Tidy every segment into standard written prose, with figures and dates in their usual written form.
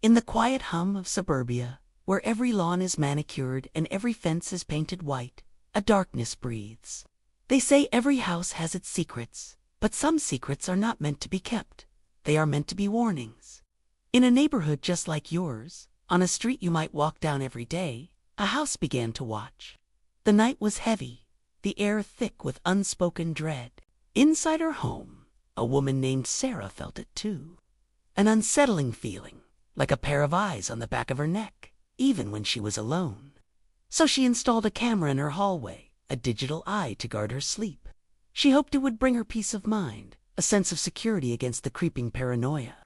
In the quiet hum of suburbia, where every lawn is manicured and every fence is painted white, a darkness breathes. They say every house has its secrets, but some secrets are not meant to be kept. They are meant to be warnings. In a neighborhood just like yours, on a street you might walk down every day, a house began to watch. The night was heavy, the air thick with unspoken dread. Inside her home, a woman named Sarah felt it too. An unsettling feeling, like a pair of eyes on the back of her neck, even when she was alone. So she installed a camera in her hallway, a digital eye to guard her sleep. She hoped it would bring her peace of mind, a sense of security against the creeping paranoia.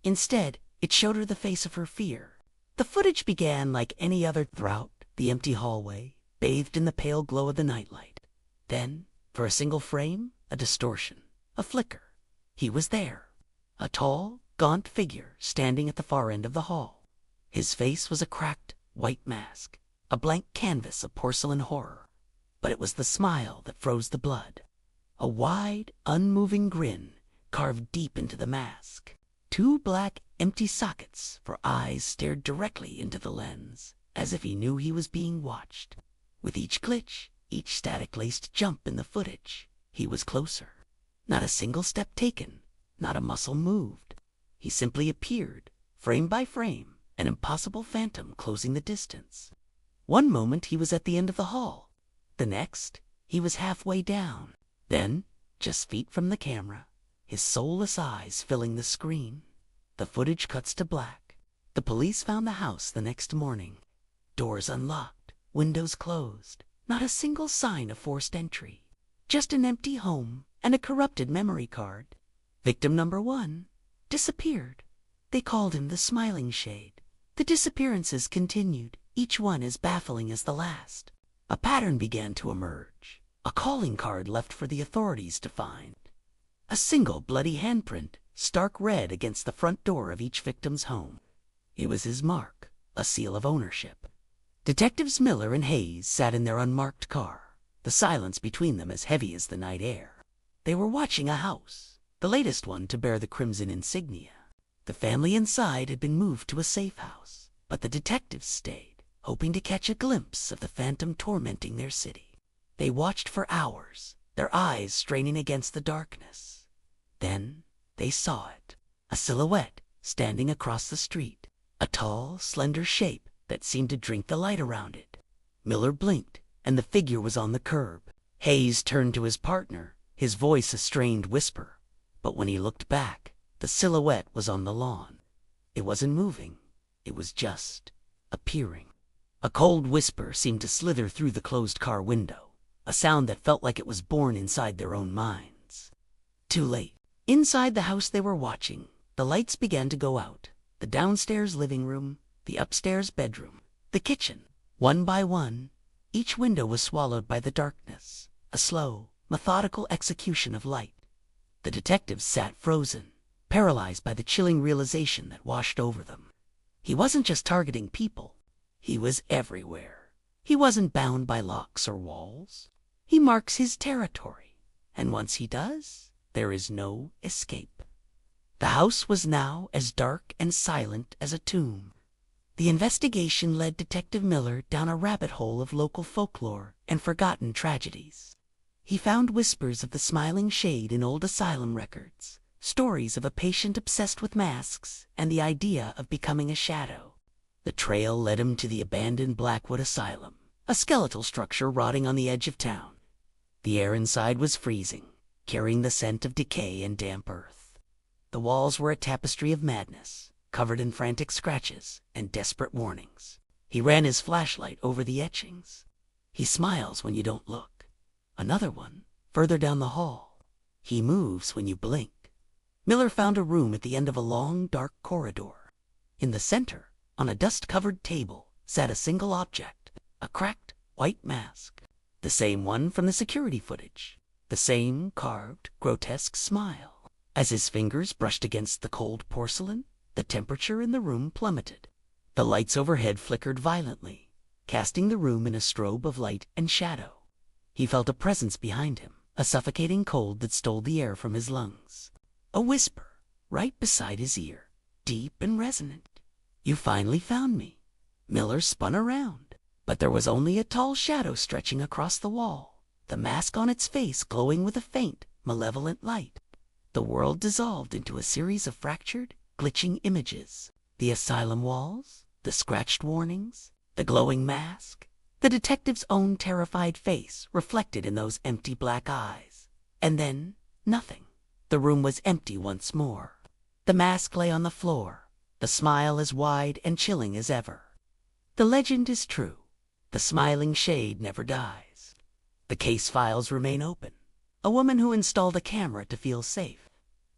Instead, it showed her the face of her fear. The footage began like any other throughout the empty hallway, bathed in the pale glow of the nightlight. Then, for a single frame, a distortion, a flicker. He was there, a tall, gaunt figure standing at the far end of the hall. His face was a cracked, white mask, a blank canvas of porcelain horror. But it was the smile that froze the blood. A wide, unmoving grin carved deep into the mask. Two black, empty sockets for eyes stared directly into the lens, as if he knew he was being watched. With each glitch, each static-laced jump in the footage, he was closer. Not a single step taken, not a muscle moved. He simply appeared, frame by frame, an impossible phantom closing the distance. One moment he was at the end of the hall. The next, he was halfway down. Then, just feet from the camera, his soulless eyes filling the screen. The footage cuts to black. The police found the house the next morning. Doors unlocked, windows closed. Not a single sign of forced entry. Just an empty home and a corrupted memory card. Victim number 1 disappeared. They called him the Smiling Shade. The disappearances continued, each one as baffling as the last. A pattern began to emerge. A calling card left for the authorities to find. A single bloody handprint, stark red against the front door of each victim's home. It was his mark, a seal of ownership. Detectives Miller and Hayes sat in their unmarked car, the silence between them as heavy as the night air. They were watching a house, the latest one to bear the crimson insignia. The family inside had been moved to a safe house, but the detectives stayed, hoping to catch a glimpse of the phantom tormenting their city. They watched for hours, their eyes straining against the darkness. Then they saw it, a silhouette standing across the street, a tall, slender shape that seemed to drink the light around it. Miller blinked, and the figure was on the curb. Hayes turned to his partner, his voice a strained whisper. But when he looked back, the silhouette was on the lawn. It wasn't moving. It was just appearing. A cold whisper seemed to slither through the closed car window, a sound that felt like it was born inside their own minds. Too late. Inside the house they were watching, the lights began to go out. The downstairs living room, the upstairs bedroom, the kitchen. One by one, each window was swallowed by the darkness, a slow, methodical execution of light. The detectives sat frozen, paralyzed by the chilling realization that washed over them. He wasn't just targeting people. He was everywhere. He wasn't bound by locks or walls. He marks his territory, and once he does, there is no escape. The house was now as dark and silent as a tomb. The investigation led Detective Miller down a rabbit hole of local folklore and forgotten tragedies. He found whispers of the Smiling Shade in old asylum records, stories of a patient obsessed with masks, and the idea of becoming a shadow. The trail led him to the abandoned Blackwood Asylum, a skeletal structure rotting on the edge of town. The air inside was freezing, carrying the scent of decay and damp earth. The walls were a tapestry of madness, covered in frantic scratches and desperate warnings. He ran his flashlight over the etchings. He smiles when you don't look. Another one, further down the hall. He moves when you blink. Miller found a room at the end of a long, dark corridor. In the center, on a dust-covered table, sat a single object, a cracked, white mask. The same one from the security footage. The same carved, grotesque smile. As his fingers brushed against the cold porcelain, the temperature in the room plummeted. The lights overhead flickered violently, casting the room in a strobe of light and shadow. He felt a presence behind him, a suffocating cold that stole the air from his lungs. A whisper, right beside his ear, deep and resonant. You finally found me. Miller spun around, but there was only a tall shadow stretching across the wall, the mask on its face glowing with a faint, malevolent light. The world dissolved into a series of fractured, glitching images. The asylum walls, the scratched warnings, the glowing mask, the detective's own terrified face reflected in those empty black eyes. And then, nothing. The room was empty once more. The mask lay on the floor, the smile as wide and chilling as ever. The legend is true. The smiling shade never dies. The case files remain open. A woman who installed a camera to feel safe.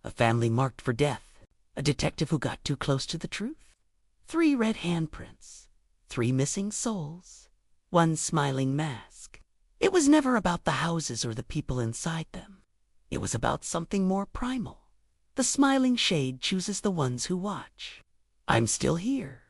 A family marked for death. A detective who got too close to the truth. 3 red handprints. 3 missing souls. 1 smiling mask. It was never about the houses or the people inside them. It was about something more primal. The smiling shade chooses the ones who watch. I'm still here,